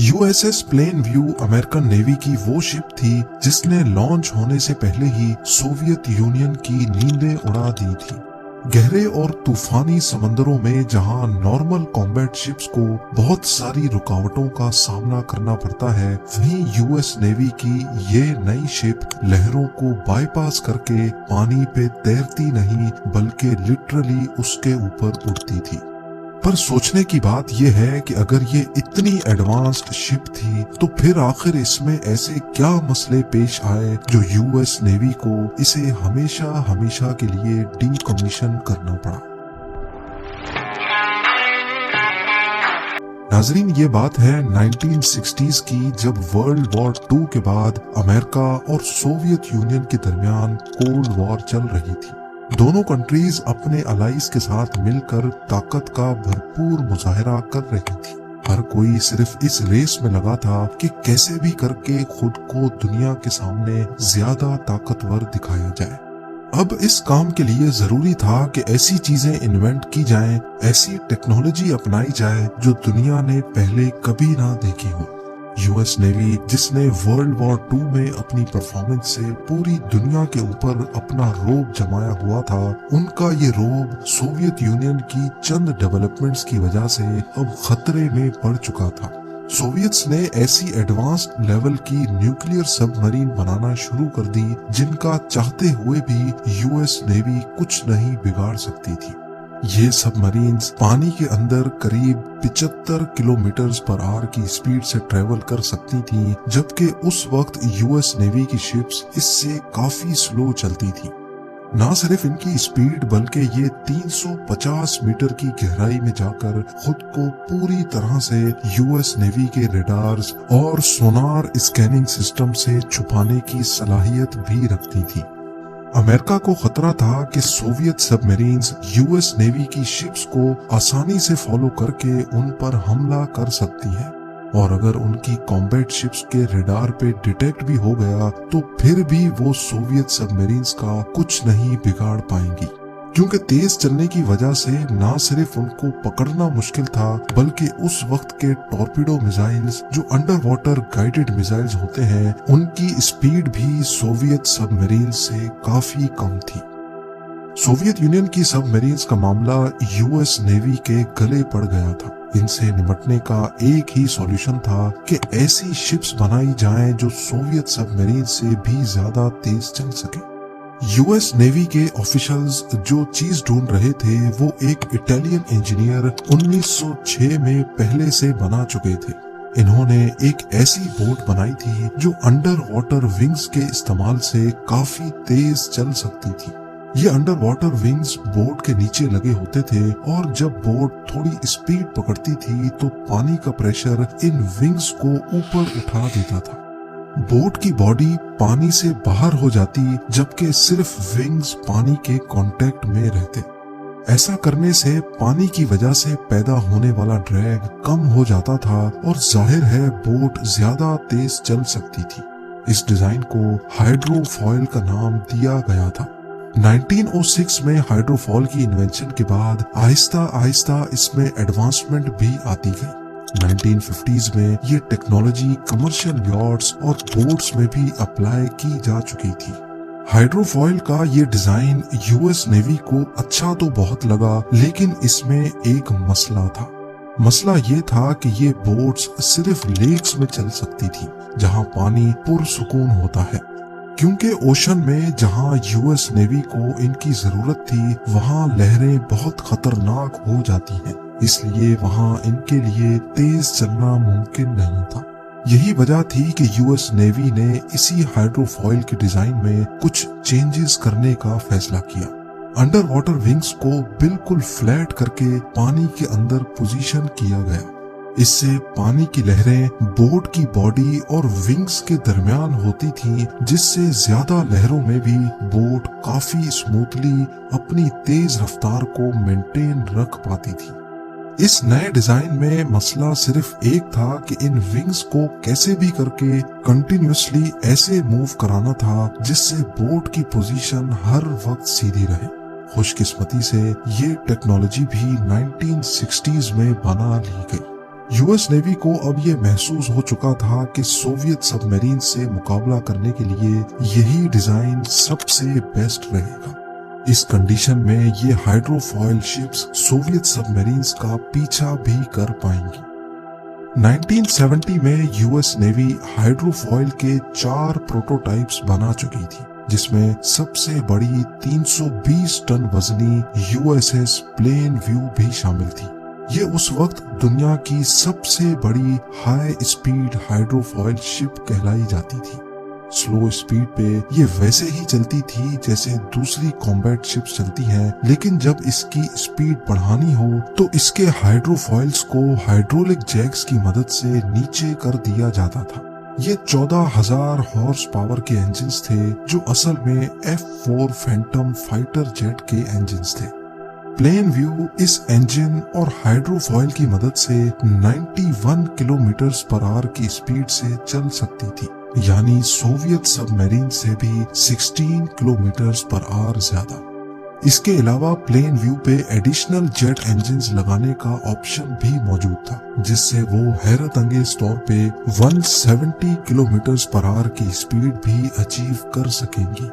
You S S Plainview American navy की वो ship थी जिसने लॉन्च होने से पहले ही सोवियत यूनियन की नींदें उड़ा दी थी। गहरे और तूफानी समंदरों में जहां नॉर्मल कॉम्बैट शिप्स को बहुत सारी रुकावटों का सामना करना पड़ता है, वहीं यूएस नेवी की ये नई शिप लहरों को बाईपास करके पानी पे तैरती नहीं बल्कि लिटरली उसके ऊपर उड़ती थी। पर सोचने की बात यह है कि अगर ये इतनी एडवांस्ड शिप थी तो फिर आखिर इसमें ऐसे क्या मसले पेश आए जो यूएस नेवी को इसे हमेशा हमेशा के लिए डीकमीशन करना पड़ा। नाजरीन, ये बात है 1960s की, जब वर्ल्ड वॉर 2 के बाद अमेरिका और सोवियत यूनियन के दरमियान कोल्ड वॉर चल रही थी। दोनों कंट्रीज अपने अलाइज के साथ मिलकर ताकत का भरपूर मुजाहरा कर रही थी। हर कोई सिर्फ इस रेस में लगा था कि कैसे भी करके खुद को दुनिया के सामने ज्यादा ताकतवर दिखाया जाए। अब इस काम के लिए जरूरी था कि ऐसी चीजें इन्वेंट की जाएं, ऐसी टेक्नोलॉजी अपनाई जाए जो दुनिया ने पहले कभी ना देखी हो। यूएस नेवी, जिसने वर्ल्ड वॉर 2 में अपनी परफॉर्मेंस से पूरी दुनिया के ऊपर अपना रोब जमाया हुआ था, उनका ये रोब सोवियत यूनियन की चंद डेवलपमेंट्स की वजह से अब खतरे में पड़ चुका था। सोवियट्स ने ऐसी एडवांस्ड लेवल की न्यूक्लियर सबमरीन बनाना शुरू कर दी जिनका चाहते हुए भी यूएस नेवी कुछ नहीं बिगाड़ सकती थी। ये सबमरीन्स पानी के अंदर करीब 75 किलोमीटर पर आवर की स्पीड से ट्रेवल कर सकती थी, जबकि उस वक्त यूएस नेवी की शिप्स इससे काफी स्लो चलती थी। ना सिर्फ इनकी स्पीड बल्कि ये 350 मीटर की गहराई में जाकर खुद को पूरी तरह से यूएस नेवी के रेडार्स और सोनार स्कैनिंग सिस्टम से छुपाने की सलाहियत भी रखती थी। अमेरिका को खतरा था कि सोवियत सबमरीन्स यूएस नेवी की शिप्स को आसानी से फॉलो करके उन पर हमला कर सकती हैं, और अगर उनकी कॉम्बैट शिप्स के रेडार पे डिटेक्ट भी हो गया तो फिर भी वो सोवियत सबमरीन्स का कुछ नहीं बिगाड़ पाएंगी, क्योंकि तेज चलने की वजह से ना सिर्फ उनको पकड़ना मुश्किल था बल्कि उस वक्त के टॉर्पीडो मिसाइल्स जो अंडर वाटर गाइडेड मिसाइल्स होते हैं, उनकी स्पीड भी सोवियत सबमरीन से काफी कम थी। सोवियत यूनियन की सबमरीन्स का मामला यूएस नेवी के गले पड़ गया था। इनसे निपटने का एक ही सॉल्यूशन था कि ऐसी शिप्स बनाई जाएं जो सोवियत सबमरीन से भी ज्यादा तेज चल सके। यूएस नेवी के ऑफिशियल्स जो चीज ढूंढ रहे थे वो एक इटालियन इंजीनियर 1906 में पहले से बना चुके थे। इन्होंने एक ऐसी बोट बनाई थी जो अंडर वाटर विंग्स के इस्तेमाल से काफी तेज चल सकती थी। ये अंडर वाटर विंग्स बोट के नीचे लगे होते थे और जब बोट थोड़ी स्पीड पकड़ती थी तो पानी का प्रेशर इन विंग्स को ऊपर उठा देता था। बोट की बॉडी पानी से बाहर हो जाती जबकि सिर्फ विंग्स पानी के कांटेक्ट में रहते। ऐसा करने से पानी की वजह से पैदा होने वाला ड्रैग कम हो जाता था और जाहिर है बोट ज्यादा तेज चल सकती थी। इस डिजाइन को हाइड्रोफॉयल का नाम दिया गया था। 1906 में हाइड्रोफॉयल की इन्वेंशन के बाद आहिस्ता आहिस्ता इसमें एडवांसमेंट भी आती गई। 1950s में ये टेक्नोलॉजी कमर्शियल यॉट्स और बोट्स में भी अप्लाई की जा चुकी थी। हाइड्रोफॉयल का ये डिजाइन यूएस नेवी को अच्छा तो बहुत लगा, लेकिन इसमें एक मसला था। मसला ये था कि ये बोट्स सिर्फ लेक्स में चल सकती थी जहां पानी पुरसुकून होता है, क्योंकि ओशन में जहां यूएस नेवी को इनकी जरूरत थी वहां लहरें बहुत खतरनाक हो जाती हैं, इसलिए वहां इनके लिए तेज चलना मुमकिन नहीं था। यही वजह थी कि यूएस नेवी ने इसी हाइड्रोफॉयल के डिजाइन में कुछ चेंजेस करने का फैसला किया। अंडर वाटर विंग्स को बिल्कुल फ्लैट करके पानी के अंदर पोजीशन किया गया। इससे पानी की लहरें बोट की बॉडी और विंग्स के दरमियान होती थीं, जिससे ज्यादा लहरों में भी बोट काफी स्मूथली अपनी तेज रफ्तार को मेंटेन रख पाती थी। इस नए डिजाइन में मसला सिर्फ एक था कि इन विंग्स को कैसे भी करके कंटिन्यूअसली ऐसे मूव कराना था जिससे बोट की पोजीशन हर वक्त सीधी रहे। खुशकिस्मती से ये टेक्नोलॉजी भी 1960s में बना ली गई। यूएस नेवी को अब ये महसूस हो चुका था कि सोवियत सबमरीन से मुकाबला करने के लिए यही डिजाइन सबसे बेस्ट रहेगा। इस कंडीशन में ये हाइड्रोफॉयल शिप्स सोवियत सबमरीन्स का पीछा भी कर पाएंगी। 1970 में यूएस नेवी हाइड्रोफॉयल के 4 प्रोटोटाइप्स बना चुकी थी, जिसमें सबसे बड़ी 320 टन वजनी यूएसएस प्लेन व्यू भी शामिल थी। ये उस वक्त दुनिया की सबसे बड़ी हाई स्पीड हाइड्रोफॉयल शिप कहलाई जाती थी। स्लो स्पीड पे ये वैसे ही चलती थी जैसे दूसरी कॉम्बैट शिप्स चलती हैं, लेकिन जब इसकी स्पीड बढ़ानी हो तो इसके हाइड्रोफॉइल्स को हाइड्रोलिक जैक्स की मदद से नीचे कर दिया जाता था। ये 14,000 हॉर्स पावर के इंजन्स थे, जो असल में F4 फैंटम फाइटर जेट के इंजन्स थे। प्लेन व्यू इस इंजन और हाइड्रोफॉयल की मदद से 91 किलोमीटर पर आवर की स्पीड से चल सकती थी, यानी सोवियत सबमरीन से भी 16 किलोमीटर पर आवर ज्यादा। इसके अलावा प्लेन व्यू पे एडिशनल जेट इंजन्स लगाने का ऑप्शन भी मौजूद था, जिससे वो हैरत अंगेज तौर पे 170 किलोमीटर पर आवर की स्पीड भी अचीव कर सकेंगी।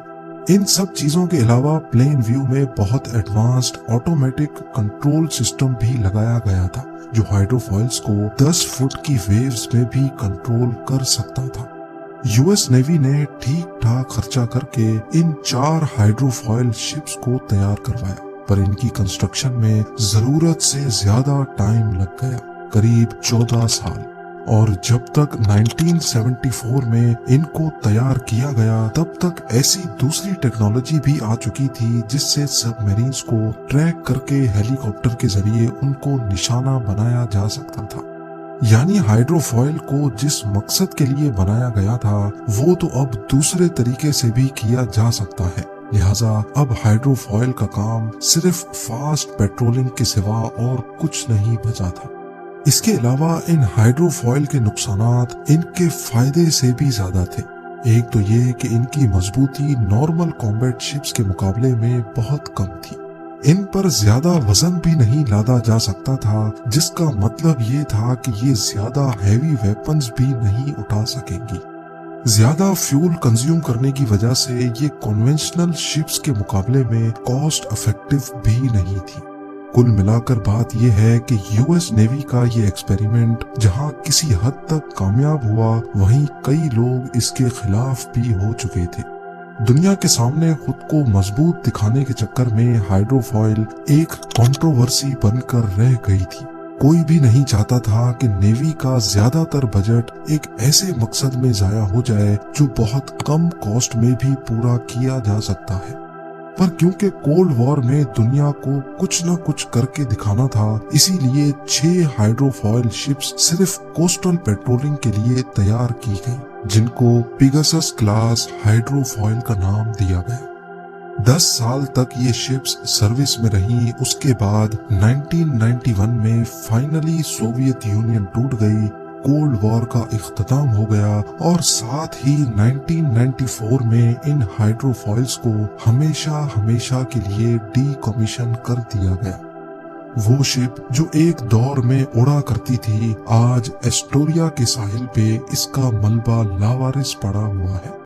इन सब चीजों के अलावा प्लेन व्यू में बहुत एडवांस्ड ऑटोमेटिक कंट्रोल सिस्टम भी लगाया गया था, जो हाइड्रोफॉइल्स को 10 फुट की वेव्स में भी कंट्रोल कर सकता था। यूएस नेवी ने ठीक ठाक खर्चा करके इन 4 हाइड्रोफॉयल शिप्स को तैयार करवाया, पर इनकी कंस्ट्रक्शन में जरूरत से ज्यादा टाइम लग गया, करीब 14 साल। और जब तक 1974 में इनको तैयार किया गया, तब तक ऐसी दूसरी टेक्नोलॉजी भी आ चुकी थी जिससे सबमरीन्स को ट्रैक करके हेलीकॉप्टर के जरिए उनको निशाना बनाया जा सकता था। यानी हाइड्रोफॉयल को जिस मकसद के लिए बनाया गया था, वो तो अब दूसरे तरीके से भी किया जा सकता है। लिहाजा अब हाइड्रोफॉयल का काम सिर्फ फास्ट पेट्रोलिंग के सिवा और कुछ नहीं बचा था। इसके अलावा इन हाइड्रोफॉयल के नुकसानात इनके फायदे से भी ज्यादा थे। एक तो ये कि इनकी मजबूती नॉर्मल कॉम्बैट शिप्स के मुकाबले में बहुत कम थी। इन पर ज्यादा वजन भी नहीं लादा जा सकता था, जिसका मतलब ये था कि ये ज्यादा हैवी वेपन्स भी नहीं उठा सकेंगी। ज्यादा फ्यूल कंज्यूम करने की वजह से ये कन्वेंशनल शिप्स के मुकाबले में कॉस्ट इफेक्टिव भी नहीं थी। कुल मिलाकर बात यह है कि यूएस नेवी का ये एक्सपेरिमेंट जहां किसी हद तक कामयाब हुआ, वहीं कई लोग इसके खिलाफ भी हो चुके थे। दुनिया के सामने खुद को मजबूत दिखाने के चक्कर में हाइड्रोफॉयल एक कंट्रोवर्सी बनकर रह गई थी। कोई भी नहीं चाहता था कि नेवी का ज्यादातर बजट एक ऐसे मकसद में जाया हो जाए जो बहुत कम कॉस्ट में भी पूरा किया जा सकता है। पर क्योंकि कोल्ड वॉर में दुनिया को कुछ न कुछ करके दिखाना था, इसीलिए 6 हाइड्रोफॉयल शिप्स सिर्फ कोस्टल पेट्रोलिंग के लिए तैयार की गई, जिनको पिगासस क्लास हाइड्रोफॉयल का नाम दिया गया। 10 साल तक ये शिप्स सर्विस में रही। उसके बाद 1991 में फाइनली सोवियत यूनियन टूट गई, कोल्ड वॉर का इख्तिताम हो गया और साथ ही 1994 में इन हाइड्रोफॉइल्स को हमेशा के लिए डीकमीशन कर दिया गया। वो शिप जो एक दौर में उड़ा करती थी, आज एस्टोरिया के साहिल पे इसका मलबा लावारिस पड़ा हुआ है।